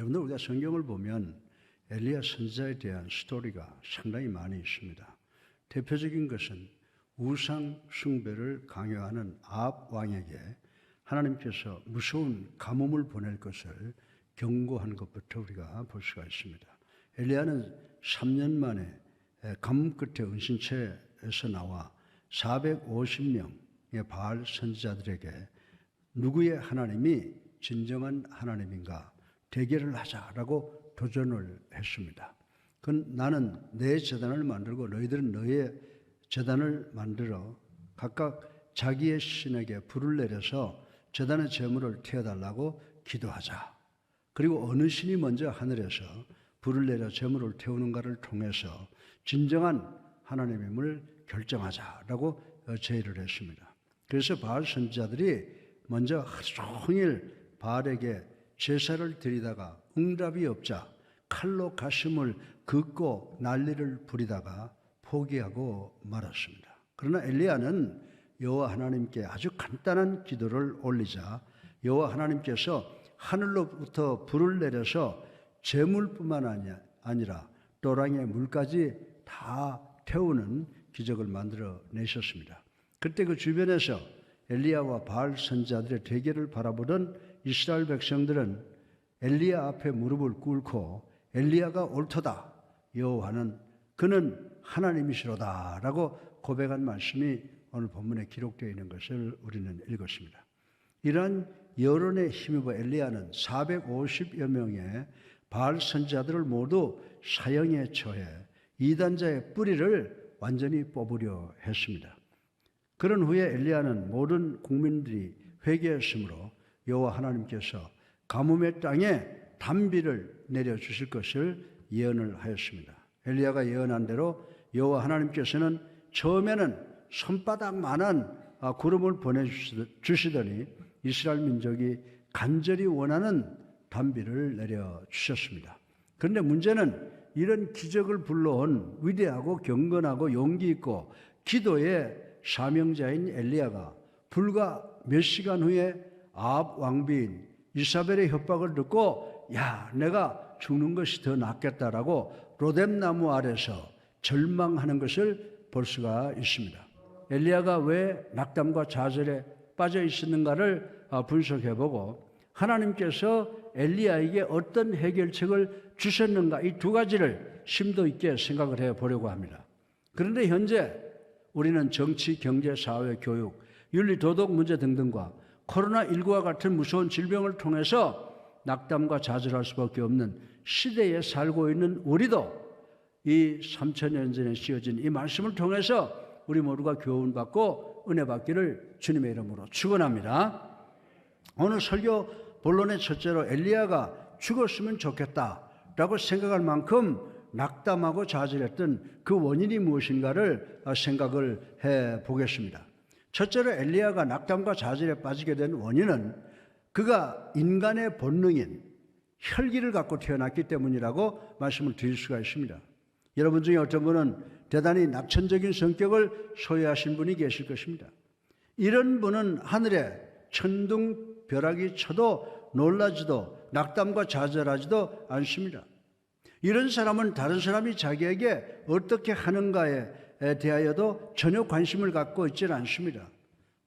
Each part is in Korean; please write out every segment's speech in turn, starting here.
여러분들 우리가 성경을 보면 엘리야 선지자에 대한 스토리가 상당히 많이 있습니다. 대표적인 것은 우상 숭배를 강요하는 아합 왕에게 하나님께서 무서운 가뭄을 보낼 것을 경고한 것부터 우리가 볼 수가 있습니다. 엘리야는 3년 만에 가뭄 끝에 은신처에서 나와 450명의 바알 선지자들에게 누구의 하나님이 진정한 하나님인가 대결을 하자라고 도전을 했습니다. 그건 나는 내 제단을 만들고 너희들은 너의 제단을 만들어 각각 자기의 신에게 불을 내려서 제단의 제물을 태워달라고 기도하자. 그리고 어느 신이 먼저 하늘에서 불을 내려 제물을 태우는가를 통해서 진정한 하나님임을 결정하자라고 제의를 했습니다. 그래서 바알 선지자들이 먼저 하루 종일 바알에게 제사를 드리다가 응답이 없자 칼로 가슴을 긋고 난리를 부리다가 포기하고 말았습니다. 그러나 엘리야는 여호와 하나님께 아주 간단한 기도를 올리자 여호와 하나님께서 하늘로부터 불을 내려서 제물뿐만 아니라 또랑의 물까지 다 태우는 기적을 만들어 내셨습니다. 그때 그 주변에서 엘리야와 바알 선지자들의 대결을 바라보던 이스라엘 백성들은 엘리야 앞에 무릎을 꿇고 엘리야가 옳도다. 여호와는 그는 하나님이시로다 라고 고백한 말씀이 오늘 본문에 기록되어 있는 것을 우리는 읽었습니다. 이러한 여론에 힘입어 엘리야는 450여 명의 바알 선지자들을 모두 사형에 처해 이단자의 뿌리를 완전히 뽑으려 했습니다. 그런 후에 엘리야는 모든 국민들이 회개했으므로 여호와 하나님께서 가뭄의 땅에 단비를 내려주실 것을 예언을 하였습니다. 엘리야가 예언한 대로 여호와 하나님께서는 처음에는 손바닥만한 구름을 보내주시더니 이스라엘 민족이 간절히 원하는 단비를 내려주셨습니다. 그런데 문제는 이런 기적을 불러온 위대하고 경건하고 용기 있고 기도의 사명자인 엘리야가 불과 몇 시간 후에 아합 왕비인 이사벨의 협박을 듣고 야 내가 죽는 것이 더 낫겠다라고 로뎀나무 아래서 절망하는 것을 볼 수가 있습니다. 엘리야가 왜 낙담과 좌절에 빠져 있었는가를 분석해보고 하나님께서 엘리야에게 어떤 해결책을 주셨는가 이 두 가지를 심도 있게 생각을 해보려고 합니다. 그런데 현재 우리는 정치, 경제, 사회, 교육, 윤리, 도덕 문제 등등과 코로나19와 같은 무서운 질병을 통해서 낙담과 좌절할 수밖에 없는 시대에 살고 있는 우리도 이 3000년 전에 씌어진 이 말씀을 통해서 우리 모두가 교훈받고 은혜 받기를 주님의 이름으로 축원합니다. 오늘 설교 본론의 첫째로 엘리야가 죽었으면 좋겠다라고 생각할 만큼 낙담하고 좌절했던 그 원인이 무엇인가를 생각을 해보겠습니다. 첫째로 엘리야가 낙담과 좌절에 빠지게 된 원인은 그가 인간의 본능인 혈기를 갖고 태어났기 때문이라고 말씀을 드릴 수가 있습니다. 여러분 중에 어떤 분은 대단히 낙천적인 성격을 소유하신 분이 계실 것입니다. 이런 분은 하늘에 천둥벼락이 쳐도 놀라지도 낙담과 좌절하지도 않습니다. 이런 사람은 다른 사람이 자기에게 어떻게 하는가에 대하여도 전혀 관심을 갖고 있지는 않습니다.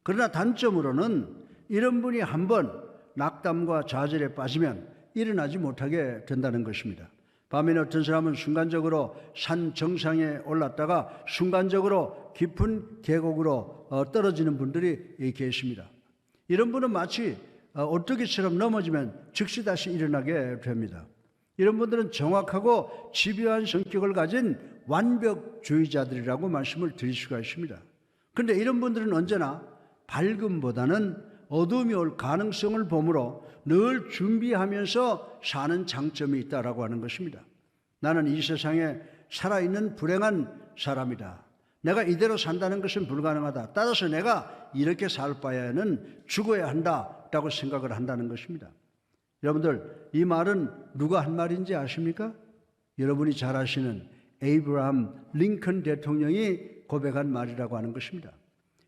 그러나 단점으로는 이런 분이 한번 낙담과 좌절에 빠지면 일어나지 못하게 된다는 것입니다. 반면에 어떤 사람은 순간적으로 산 정상에 올랐다가 순간적으로 깊은 계곡으로 떨어지는 분들이 계십니다. 이런 분은 마치 오뚜기처럼 넘어지면 즉시 다시 일어나게 됩니다. 이런 분들은 정확하고 집요한 성격을 가진 완벽주의자들이라고 말씀을 드릴 수가 있습니다. 그런데 이런 분들은 언제나 밝음보다는 어둠이 올 가능성을 보므로 늘 준비하면서 사는 장점이 있다라고 하는 것입니다. 나는 이 세상에 살아있는 불행한 사람이다. 내가 이대로 산다는 것은 불가능하다. 따라서 내가 이렇게 살 바에는 죽어야 한다라고 생각을 한다는 것입니다. 여러분들 이 말은 누가 한 말인지 아십니까? 여러분이 잘 아시는 에이브라함 링컨 대통령이 고백한 말이라고 하는 것입니다.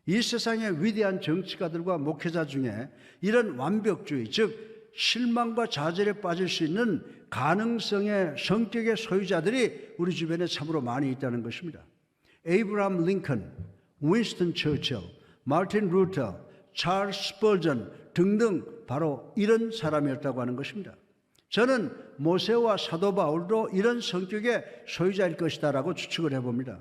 이 세상의 위대한 정치가들과 목회자 중에 이런 완벽주의, 즉 실망과 좌절에 빠질 수 있는 가능성의 성격의 소유자들이 우리 주변에 참으로 많이 있다는 것입니다. 에이브라함 링컨, 윈스턴 처칠, 마틴 루터, 찰스 스펄전 등등 바로 이런 사람이었다고 하는 것입니다. 저는 모세와 사도 바울도 이런 성격의 소유자일 것이다라고 추측을 해봅니다.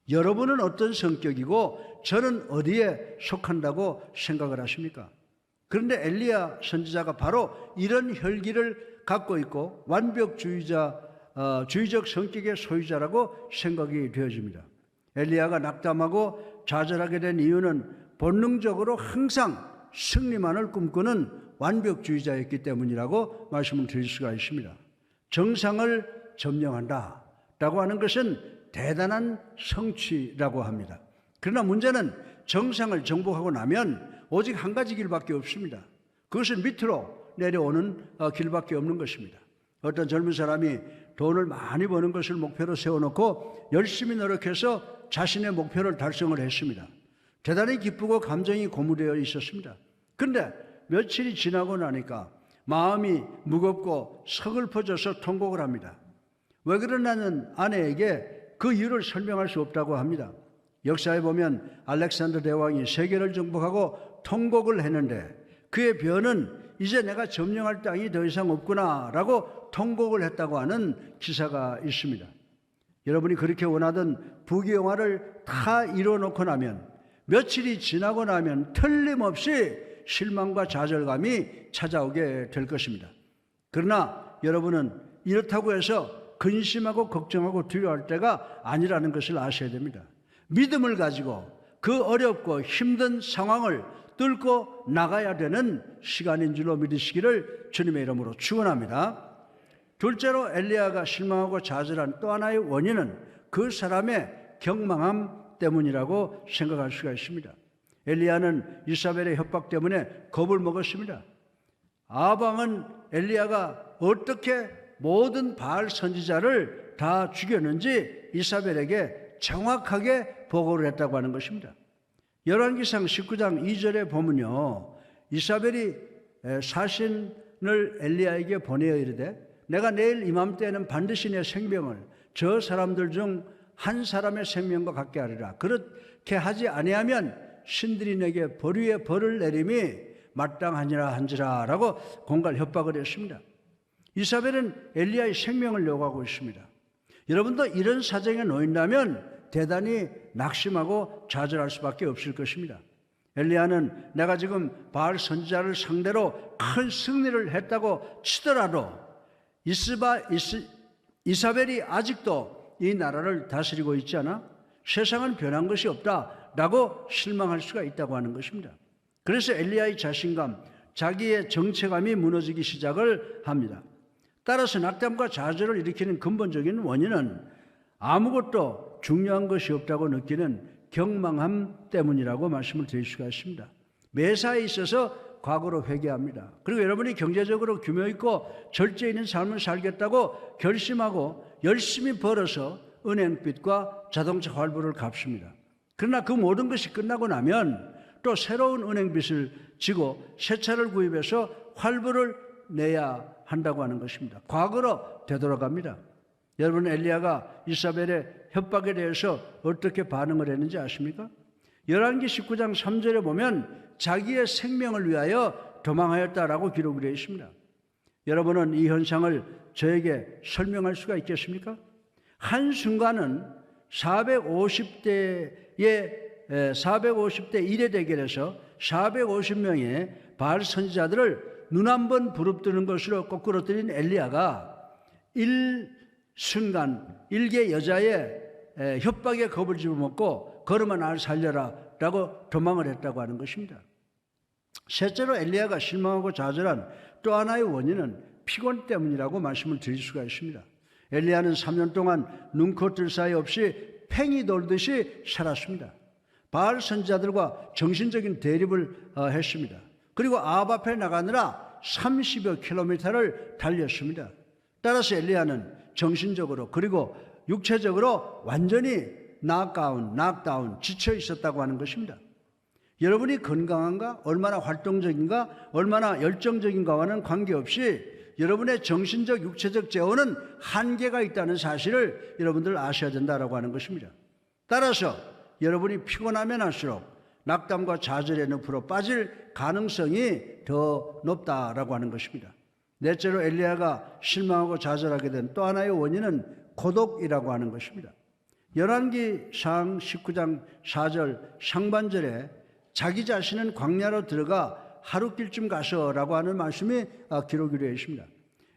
여러분은 어떤 성격이고 저는 어디에 속한다고 생각을 하십니까? 그런데 엘리야 선지자가 바로 이런 혈기를 갖고 있고 주의적 성격의 소유자라고 생각이 되어집니다. 엘리야가 낙담하고 좌절하게 된 이유는 본능적으로 항상 승리만을 꿈꾸는 완벽주의자였기 때문이라고 말씀을 드릴 수가 있습니다. 정상을 점령한다라고 하는 것은 대단한 성취라고 합니다. 그러나 문제는 정상을 정복하고 나면 오직 한 가지 길밖에 없습니다. 그것은 밑으로 내려오는 길밖에 없는 것입니다. 어떤 젊은 사람이 돈을 많이 버는 것을 목표로 세워놓고 열심히 노력해서 자신의 목표를 달성을 했습니다. 대단히 기쁘고 감정이 고무되어 있었습니다. 그런데 며칠이 지나고 나니까 마음이 무겁고 서글퍼져서 통곡을 합니다. 왜 그러냐는 아내에게 그 이유를 설명할 수 없다고 합니다. 역사에 보면 알렉산더 대왕이 세계를 정복하고 통곡을 했는데 그의 변은 이제 내가 점령할 땅이 더 이상 없구나 라고 통곡을 했다고 하는 기사가 있습니다. 여러분이 그렇게 원하던 부귀영화를 다 이뤄놓고 나면 며칠이 지나고 나면 틀림없이 실망과 좌절감이 찾아오게 될 것입니다. 그러나 여러분은 이렇다고 해서 근심하고 걱정하고 두려워할 때가 아니라는 것을 아셔야 됩니다. 믿음을 가지고 그 어렵고 힘든 상황을 뚫고 나가야 되는 시간인 줄로 믿으시기를 주님의 이름으로 축원합니다. 둘째로 엘리야가 실망하고 좌절한 또 하나의 원인은 그 사람의 경망함 때문이라고 생각할 수가 있습니다. 엘리야는 이사벨의 협박 때문에 겁을 먹었습니다. 아방은 엘리야가 어떻게 모든 바알 선지자를 다 죽였는지 이사벨에게 정확하게 보고를 했다고 하는 것입니다. 열왕기상 19장 2절에 보면요, 이사벨이 사신을 엘리야에게 보내어 이르되 내가 내일 이맘때에는 반드시 내 생명을 저 사람들 중 한 사람의 생명과 같게 하리라. 그렇게 하지 아니하면 신들이 내게 벌 위에 벌을 내림이 마땅하니라 한지라 라고 공갈 협박을 했습니다. 이사벨은 엘리야의 생명을 요구하고 있습니다. 여러분도 이런 사정에 놓인다면 대단히 낙심하고 좌절할 수밖에 없을 것입니다. 엘리야는 내가 지금 바알 선지자를 상대로 큰 승리를 했다고 치더라도 이사벨이 아직도 이 나라를 다스리고 있지 않아? 세상은 변한 것이 없다라고 실망할 수가 있다고 하는 것입니다. 그래서 엘리야의 자신감, 자기의 정체감이 무너지기 시작을 합니다. 따라서 낙담과 좌절을 일으키는 근본적인 원인은 아무것도 중요한 것이 없다고 느끼는 경망함 때문이라고 말씀을 드릴 수가 있습니다. 매사에 있어서 과거로 회개합니다. 그리고 여러분이 경제적으로 규모 있고 절제 있는 삶을 살겠다고 결심하고 열심히 벌어서 은행빚과 자동차 할부를 갚습니다. 그러나 그 모든 것이 끝나고 나면 또 새로운 은행빚을 지고 새 차를 구입해서 할부를 내야 한다고 하는 것입니다. 과거로 되돌아갑니다. 여러분, 엘리야가 이사벨의 협박에 대해서 어떻게 반응을 했는지 아십니까? 열왕기 19장 3절에 보면 자기의 생명을 위하여 도망하였다라고 기록이 되어 있습니다. 여러분은 이 현상을 저에게 설명할 수가 있겠습니까? 한순간은 450대 1의 대결에서 450명의 바알 선지자들을 눈 한 번 부릅뜨는 것으로 거꾸러뜨린 엘리야가 일개 여자의 협박에 겁을 집어먹고 걸음아 날 살려라 라고 도망을 했다고 하는 것입니다. 셋째로 엘리야가 실망하고 좌절한 또 하나의 원인은 피곤 때문이라고 말씀을 드릴 수가 있습니다. 엘리야는 3년 동안 눈코 뜰 사이 없이 팽이 돌듯이 살았습니다. 바알 선지자들과 정신적인 대립을 했습니다. 그리고 아합 앞에 나가느라 30여 킬로미터를 달렸습니다. 따라서 엘리야는 정신적으로 그리고 육체적으로 완전히 낙다운 지쳐 있었다고 하는 것입니다. 여러분이 건강한가, 얼마나 활동적인가, 얼마나 열정적인가와는 관계없이 여러분의 정신적, 육체적 재원은 한계가 있다는 사실을 여러분들 아셔야 된다라고 하는 것입니다. 따라서 여러분이 피곤하면 할수록 낙담과 좌절의 늪으로 빠질 가능성이 더 높다라고 하는 것입니다. 넷째로 엘리야가 실망하고 좌절하게 된 또 하나의 원인은 고독이라고 하는 것입니다. 열왕기상 19장 4절 상반절에 자기 자신은 광야로 들어가 하루길쯤 가서라고 하는 말씀이 기록이 되어 있습니다.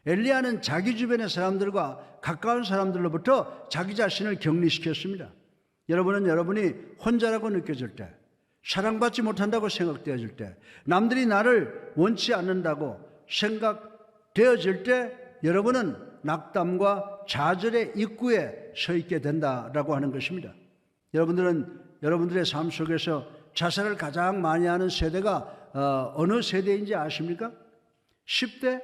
엘리야는 자기 주변의 사람들과 가까운 사람들로부터 자기 자신을 격리시켰습니다. 여러분은 여러분이 혼자라고 느껴질 때, 사랑받지 못한다고 생각되어질 때, 남들이 나를 원치 않는다고 생각되어질 때 여러분은 낙담과 좌절의 입구에 서 있게 된다라고 하는 것입니다. 여러분들은 여러분들의 삶 속에서 자살을 가장 많이 하는 세대가 어느 세대인지 아십니까? 10대?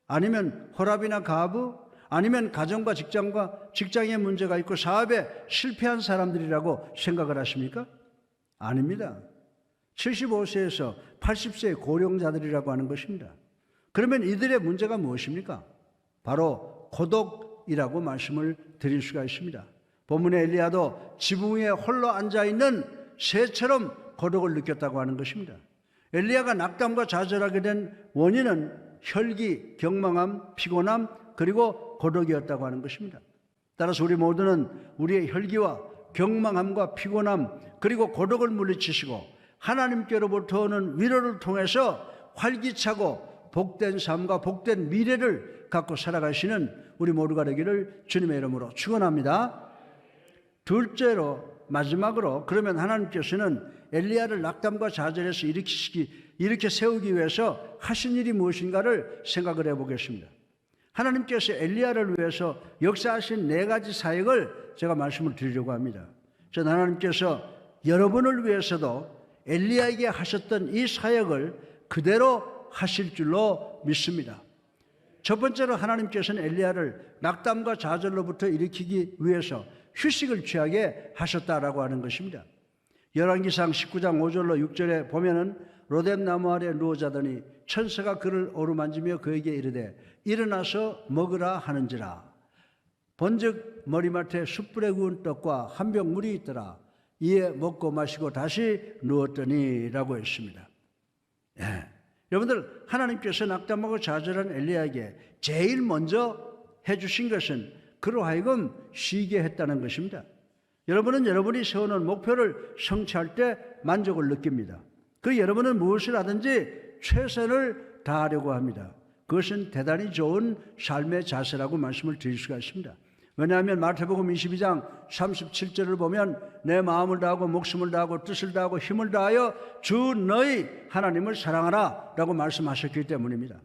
아니면 혈압이나 가부? 아니면 가정과 직장에 문제가 있고 사업에 실패한 사람들이라고 생각을 하십니까? 아닙니다. 75세에서 80세의 고령자들이라고 하는 것입니다. 그러면 이들의 문제가 무엇입니까? 바로 고독이라고 말씀을 드릴 수가 있습니다. 본문의 엘리야도 지붕 위에 홀로 앉아있는 새처럼 고독을 느꼈다고 하는 것입니다. 엘리야가 낙담과 좌절하게 된 원인은 혈기, 경망함, 피곤함, 그리고 고독이었다고 하는 것입니다. 따라서 우리 모두는 우리의 혈기와 경망함과 피곤함, 그리고 고독을 물리치시고 하나님께로부터 오는 위로를 통해서 활기차고 복된 삶과 복된 미래를 갖고 살아가시는 우리 모두가 되기를 주님의 이름으로 축원합니다. 둘째로, 마지막으로, 그러면 하나님께서는 엘리야를 낙담과 좌절에서 일으켜 세우기 위해서 하신 일이 무엇인가를 생각을 해보겠습니다. 하나님께서 엘리야를 위해서 역사하신 4가지 사역을 제가 말씀을 드리려고 합니다. 저는 하나님께서 여러분을 위해서도 엘리야에게 하셨던 이 사역을 그대로 하실 줄로 믿습니다. 첫 번째로 하나님께서는 엘리야를 낙담과 좌절로부터 일으키기 위해서 휴식을 취하게 하셨다라고 하는 것입니다. 열왕기상 19장 5절로 6절에 보면은 로뎀나무 아래 누워 자더니 천사가 그를 어루만지며 그에게 이르되 일어나서 먹으라 하는지라. 본즉 머리맡에 숯불에 구운 떡과 한 병 물이 있더라. 이에 먹고 마시고 다시 누웠더니 라고 했습니다. 예. 여러분들, 하나님께서 낙담하고 좌절한 엘리야에게 제일 먼저 해주신 것은 그로 하여금 쉬게 했다는 것입니다. 여러분은 여러분이 세우는 목표를 성취할 때 만족을 느낍니다. 그 여러분은 무엇을 하든지 최선을 다하려고 합니다. 그것은 대단히 좋은 삶의 자세라고 말씀을 드릴 수가 있습니다. 왜냐하면 마태복음 22장 37절을 보면 내 마음을 다하고 목숨을 다하고 뜻을 다하고 힘을 다하여 주 너희 하나님을 사랑하라 라고 말씀하셨기 때문입니다.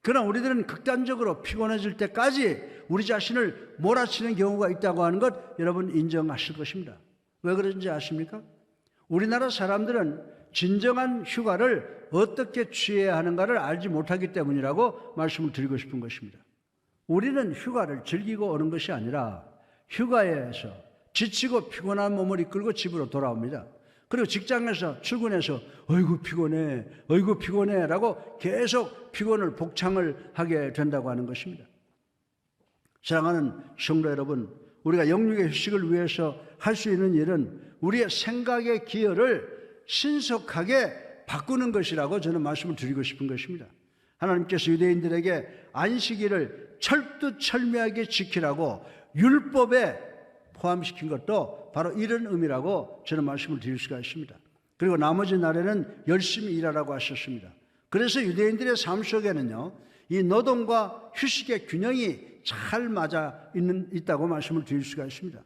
그러나 우리들은 극단적으로 피곤해질 때까지 우리 자신을 몰아치는 경우가 있다고 하는 것 여러분 인정하실 것입니다. 왜 그런지 아십니까? 우리나라 사람들은 진정한 휴가를 어떻게 취해야 하는가를 알지 못하기 때문이라고 말씀을 드리고 싶은 것입니다. 우리는 휴가를 즐기고 오는 것이 아니라 휴가에서 지치고 피곤한 몸을 이끌고 집으로 돌아옵니다. 그리고 직장에서 출근해서 어이구 피곤해 라고 계속 피곤을 복창을 하게 된다고 하는 것입니다. 사랑하는 성도 여러분, 우리가 영육의 휴식을 위해서 할 수 있는 일은 우리의 생각의 기여를 신속하게 바꾸는 것이라고 저는 말씀을 드리고 싶은 것입니다. 하나님께서 유대인들에게 안식일을 철두철미하게 지키라고 율법에 포함시킨 것도 바로 이런 의미라고 저는 말씀을 드릴 수가 있습니다. 그리고 나머지 날에는 열심히 일하라고 하셨습니다. 그래서 유대인들의 삶 속에는요, 이 노동과 휴식의 균형이 잘 맞아 있다고 말씀을 드릴 수가 있습니다.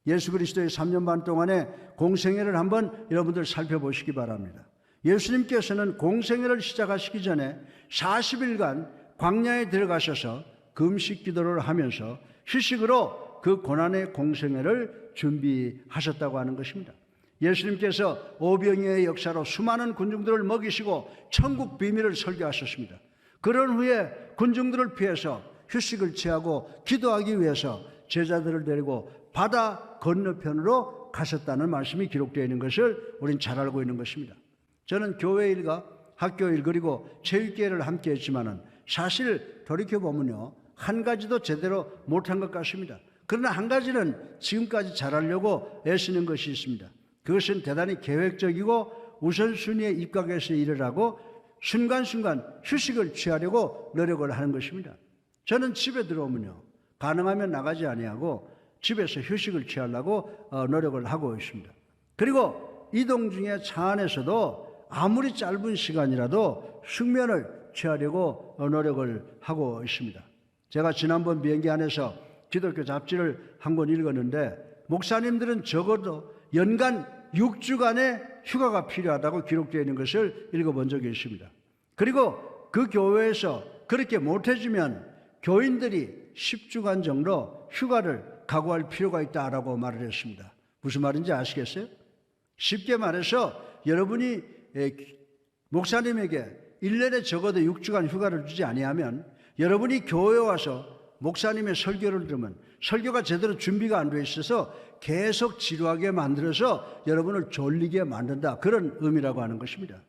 예수 그리스도의 3년 반 동안의 공생애를 한번 여러분들 살펴보시기 바랍니다. 예수님께서는 공생애를 시작하시기 전에 40일간 광야에 들어가셔서 금식 기도를 하면서 휴식으로 그 고난의 공생애를 준비하셨다고 하는 것입니다. 예수님께서 오병이어의 역사로 수많은 군중들을 먹이시고 천국 비밀을 설교하셨습니다. 그런 후에 군중들을 피해서 휴식을 취하고 기도하기 위해서 제자들을 데리고 바다 건너편으로 하고 가셨다는 말씀이 기록되어 있는 것을 우리는 잘 알고 있는 것입니다. 저는 교회 일과 학교 일 그리고 체육계를 함께 했지만은 사실 돌이켜보면요, 한 가지도 제대로 못한 것 같습니다. 그러나 한 가지는 지금까지 잘하려고 애쓰는 것이 있습니다. 그것은 대단히 계획적이고 우선순위에 입각해서 일을 하고 순간순간 휴식을 취하려고 노력을 하는 것입니다. 저는 집에 들어오면요, 가능하면 나가지 아니하고 집에서 휴식을 취하려고 노력을 하고 있습니다. 그리고 이동 중에 차 안에서도 아무리 짧은 시간이라도 숙면을 취하려고 노력을 하고 있습니다. 제가 지난번 비행기 안에서 기독교 잡지를 한 권 읽었는데 목사님들은 적어도 연간 6주간의 휴가가 필요하다고 기록되어 있는 것을 읽어본 적이 있습니다. 그리고 그 교회에서 그렇게 못해주면 교인들이 10주간 정도 휴가를 각오할 필요가 있다라고 말을 했습니다. 무슨 말인지 아시겠어요? 쉽게 말해서 여러분이 목사님에게 1년에 적어도 6주간 휴가를 주지 아니하면 여러분이 교회에 와서 목사님의 설교를 들으면 설교가 제대로 준비가 안 돼 있어서 계속 지루하게 만들어서 여러분을 졸리게 만든다, 그런 의미라고 하는 것입니다.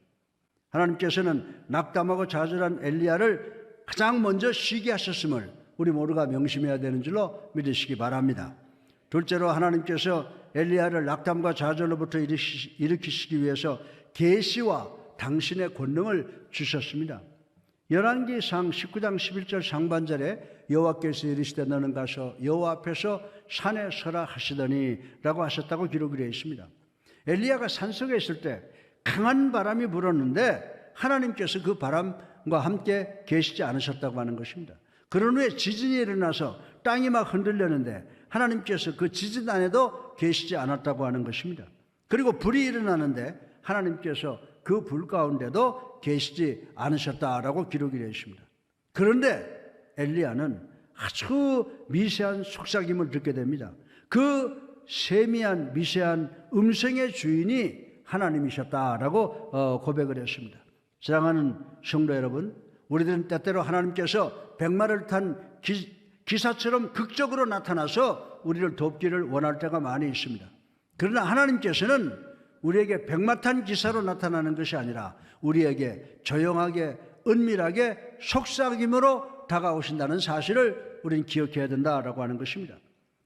하나님께서는 낙담하고 좌절한 엘리야를 가장 먼저 쉬게 하셨음을 우리 모두가 명심해야 되는 줄로 믿으시기 바랍니다. 둘째로 하나님께서 엘리야를 낙담과 좌절로부터 일으키시기 위해서 계시와 당신의 권능을 주셨습니다. 열왕기상 19장 11절 상반절에 여호와께서 이르시되 너는 가서 여호와 앞에서 산에 서라 하시더니 라고 하셨다고 기록이 되어 있습니다. 엘리야가 산속에 있을 때 강한 바람이 불었는데 하나님께서 그 바람과 함께 계시지 않으셨다고 하는 것입니다. 그런 후에 지진이 일어나서 땅이 막 흔들렸는데 하나님께서 그 지진 안에도 계시지 않았다고 하는 것입니다. 그리고 불이 일어나는데 하나님께서 그 불 가운데도 계시지 않으셨다라고 기록이 되어 있습니다. 그런데 엘리야는 아주 미세한 속삭임을 듣게 됩니다. 그 세미한 미세한 음성의 주인이 하나님이셨다라고 고백을 했습니다. 사랑하는 성도 여러분, 우리들은 때때로 하나님께서 백마를 탄 기사처럼 극적으로 나타나서 우리를 돕기를 원할 때가 많이 있습니다. 그러나 하나님께서는 우리에게 백마 탄 기사로 나타나는 것이 아니라 우리에게 조용하게 은밀하게 속삭임으로 다가오신다는 사실을 우리는 기억해야 된다라고 하는 것입니다.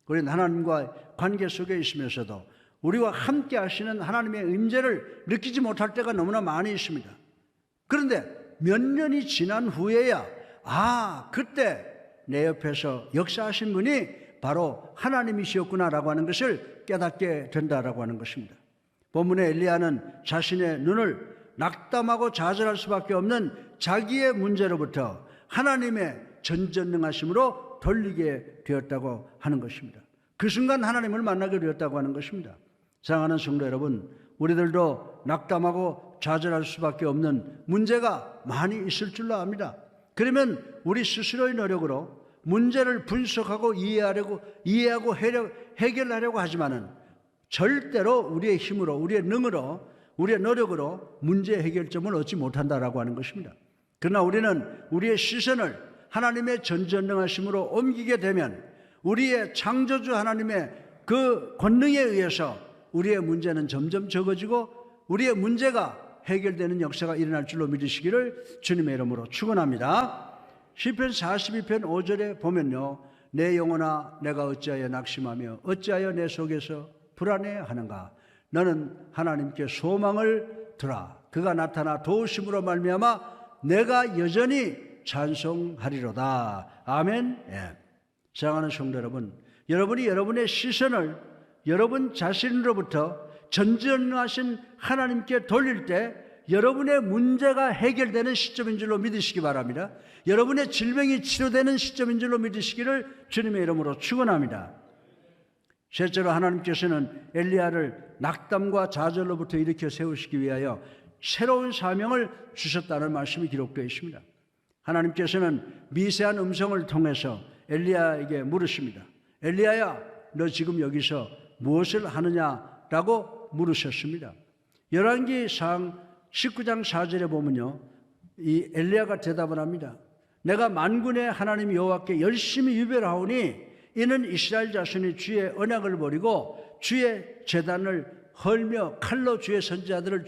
우리는 하나님과 관계 속에 있으면서도 우리와 함께 하시는 하나님의 임재를 느끼지 못할 때가 너무나 많이 있습니다. 그런데 몇 년이 지난 후에야 그때 내 옆에서 역사하신 분이 바로 하나님이시었구나라고 하는 것을 깨닫게 된다라고 하는 것입니다. 본문의 엘리야는 자신의 눈을 낙담하고 좌절할 수밖에 없는 자기의 문제로부터 하나님의 전전능하심으로 돌리게 되었다고 하는 것입니다. 그 순간 하나님을 만나게 되었다고 하는 것입니다. 사랑하는 성도 여러분, 우리들도 낙담하고 좌절할 수밖에 없는 문제가 많이 있을 줄로 압니다. 그러면 우리 스스로의 노력으로 문제를 분석하고 이해하고 해결하려고 하지만은 절대로 우리의 힘으로, 우리의 능으로, 우리의 노력으로 문제 해결점을 얻지 못한다라고 하는 것입니다. 그러나 우리는 우리의 시선을 하나님의 전전능하심으로 옮기게 되면 우리의 창조주 하나님의 그 권능에 의해서 우리의 문제는 점점 적어지고 우리의 문제가 해결되는 역사가 일어날 줄로 믿으시기를 주님의 이름으로 축원합니다. 시편 42편 5절에 보면요, 내 영혼아 내가 어찌하여 낙심하며 어찌하여 내 속에서 불안해하는가. 너는 하나님께 소망을 두라. 그가 나타나 도우심으로 말미암아 내가 여전히 찬송하리로다. 아멘. 예. 사랑하는 성도 여러분, 여러분이 여러분의 시선을 여러분 자신으로부터 전전하신 하나님께 돌릴 때 여러분의 문제가 해결되는 시점인 줄로 믿으시기 바랍니다. 여러분의 질병이 치료되는 시점인 줄로 믿으시기를 주님의 이름으로 축원합니다. 셋째로 하나님께서는 엘리야를 낙담과 좌절로부터 일으켜 세우시기 위하여 새로운 사명을 주셨다는 말씀이 기록되어 있습니다. 하나님께서는 미세한 음성을 통해서 엘리야에게 물으십니다. 엘리야야, 너 지금 여기서 무엇을 하느냐라고 물으셨습니다. 열왕기상 19장 4절에 보면요, 이 엘리야가 대답을 합니다. 내가 만군의 하나님 여호와께 열심히 유별하오니 이는 이스라엘 자손이 주의 언약을 버리고 주의 제단을 헐며 칼로 주의 선지자들을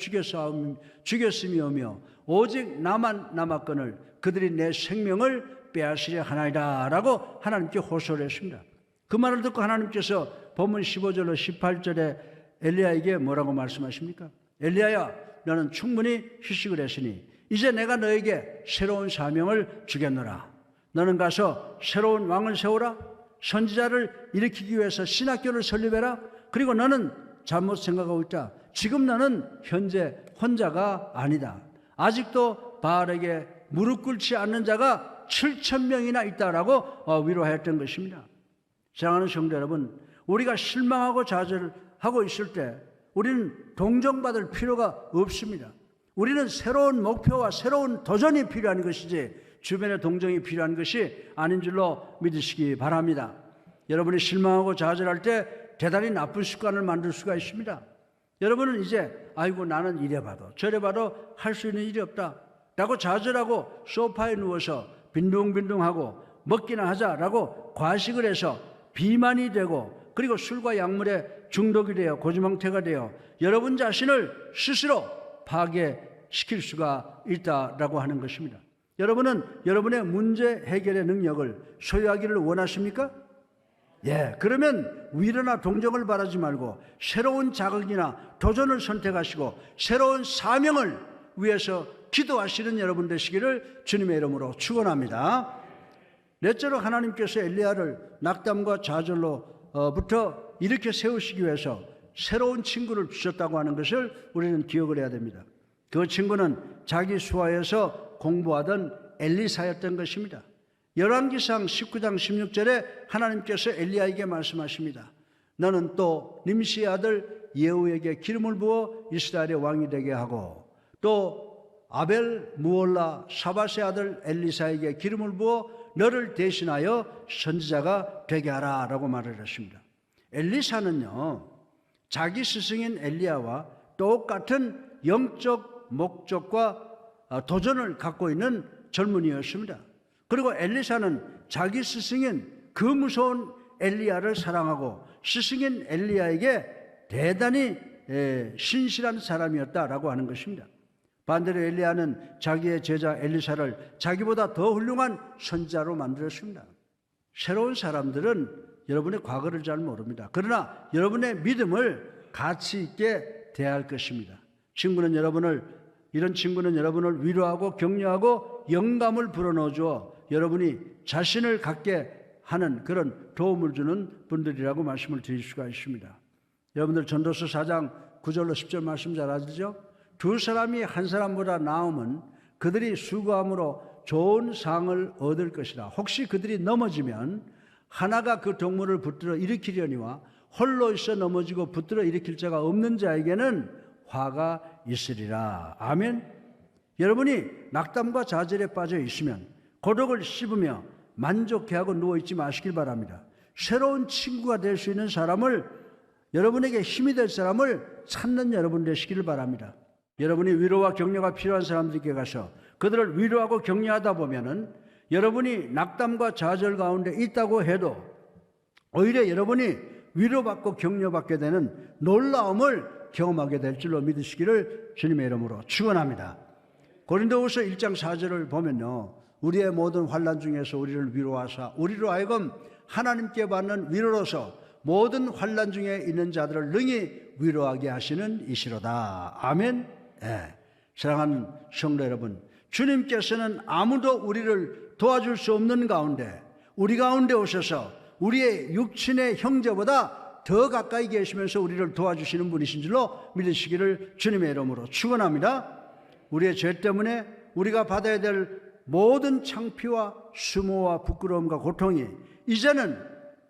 죽였음이오며 오직 나만 남았거늘 그들이 내 생명을 빼앗으려 하나이다 라고 하나님께 호소를 했습니다. 그 말을 듣고 하나님께서 본문 15절로 18절에 엘리야에게 뭐라고 말씀하십니까? 엘리야야, 너는 충분히 휴식을 했으니 이제 내가 너에게 새로운 사명을 주겠노라. 너는 가서 새로운 왕을 세우라. 선지자를 일으키기 위해서 신학교를 설립해라. 그리고 너는 잘못 생각하고 있다. 지금 너는 현재 혼자가 아니다. 아직도 바알에게 무릎 꿇지 않는 자가 7,000명이나 있다라고 위로하였던 것입니다. 사랑하는 성도 여러분, 우리가 실망하고 좌절하고 있을 때 우리는 동정받을 필요가 없습니다. 우리는 새로운 목표와 새로운 도전이 필요한 것이지 주변의 동정이 필요한 것이 아닌 줄로 믿으시기 바랍니다. 여러분이 실망하고 좌절할 때 대단히 나쁜 습관을 만들 수가 있습니다. 여러분은 이제 아이고 나는 이래 봐도 저래 봐도 할 수 있는 일이 없다 라고 좌절하고 소파에 누워서 빈둥빈둥하고 먹기나 하자라고 과식을 해서 비만이 되고 그리고 술과 약물에 중독이 되어 고지망태가 되어 여러분 자신을 스스로 파괴시킬 수가 있다라고 하는 것입니다. 여러분은 여러분의 문제 해결의 능력을 소유하기를 원하십니까? 예, 그러면 위로나 동정을 바라지 말고 새로운 자극이나 도전을 선택하시고 새로운 사명을 위해서 기도하시는 여러분 되시기를 주님의 이름으로 축원합니다. 넷째로 하나님께서 엘리야를 낙담과 좌절로부터 일으켜 세우시기 위해서 새로운 친구를 주셨다고 하는 것을 우리는 기억을 해야 됩니다. 그 친구는 자기 수하에서 공부하던 엘리사였던 것입니다. 열왕기상 19장 16절에 하나님께서 엘리야에게 말씀하십니다. 너는 또 nim시의 아들 예후에게 기름을 부어 이스라엘의 왕이 되게 하고 또 아벨 무올라 샤밧의 아들 엘리사에게 기름을 부어 너를 대신하여 선지자가 되게 하라 라고 말을 했습니다. 엘리사는요, 자기 스승인 엘리야와 똑같은 영적 목적과 도전을 갖고 있는 젊은이였습니다. 그리고 엘리사는 자기 스승인 그 무서운 엘리야를 사랑하고 스승인 엘리야에게 대단히 신실한 사람이었다라고 하는 것입니다. 반대로 엘리야는 자기의 제자 엘리사를 자기보다 더 훌륭한 선지자로 만들었습니다. 새로운 사람들은 여러분의 과거를 잘 모릅니다. 그러나 여러분의 믿음을 가치 있게 대할 것입니다. 이런 친구는 여러분을 위로하고 격려하고 영감을 불어넣어 주어 여러분이 자신을 갖게 하는 그런 도움을 주는 분들이라고 말씀을 드릴 수가 있습니다. 여러분들 전도서 4장 9절로 10절 말씀 잘 아시죠? 두 사람이 한 사람보다 나으면 그들이 수고함으로 좋은 상을 얻을 것이라. 혹시 그들이 넘어지면 하나가 그 동물을 붙들어 일으키려니와 홀로 있어 넘어지고 붙들어 일으킬 자가 없는 자에게는 화가 있으리라. 아멘. 여러분이 낙담과 좌절에 빠져 있으면 고독을 씹으며 만족해하고 누워있지 마시길 바랍니다. 새로운 친구가 될 수 있는 사람을, 여러분에게 힘이 될 사람을 찾는 여러분 되시기를 바랍니다. 여러분이 위로와 격려가 필요한 사람들에게 가서 그들을 위로하고 격려하다 보면은 여러분이 낙담과 좌절 가운데 있다고 해도 오히려 여러분이 위로받고 격려받게 되는 놀라움을 경험하게 될 줄로 믿으시기를 주님의 이름으로 축원합니다. 고린도후서 1장 4절을 보면요, 우리의 모든 환난 중에서 우리를 위로하사 우리로 하여금 하나님께 받는 위로로서 모든 환난 중에 있는 자들을 능히 위로하게 하시는 이시로다. 아멘. 예. 사랑하는 성도 여러분, 주님께서는 아무도 우리를 도와줄 수 없는 가운데 우리 가운데 오셔서 우리의 육친의 형제보다 더 가까이 계시면서 우리를 도와주시는 분이신 줄로 믿으시기를 주님의 이름으로 축원합니다. 우리의 죄 때문에 우리가 받아야 될 모든 창피와 수모와 부끄러움과 고통이 이제는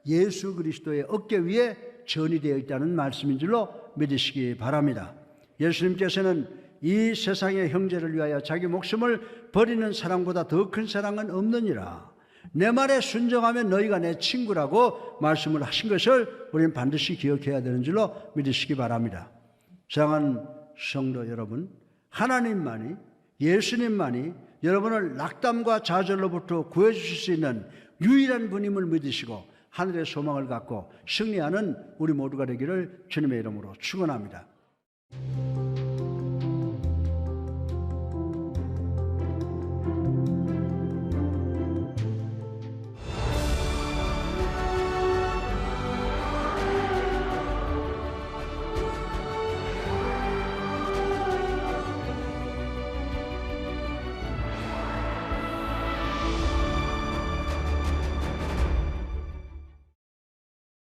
예수 그리스도의 어깨 위에 전이되어 있다는 말씀인 줄로 믿으시기 바랍니다. 예수님께서는 이 세상의 형제를 위하여 자기 목숨을 버리는 사랑보다 더 큰 사랑은 없느니라. 내 말에 순종하면 너희가 내 친구라고 말씀을 하신 것을 우리는 반드시 기억해야 되는 줄로 믿으시기 바랍니다. 사랑하는 성도 여러분, 하나님만이, 예수님만이 여러분을 낙담과 좌절로부터 구해주실 수 있는 유일한 분임을 믿으시고 하늘의 소망을 갖고 승리하는 우리 모두가 되기를 주님의 이름으로 축원합니다.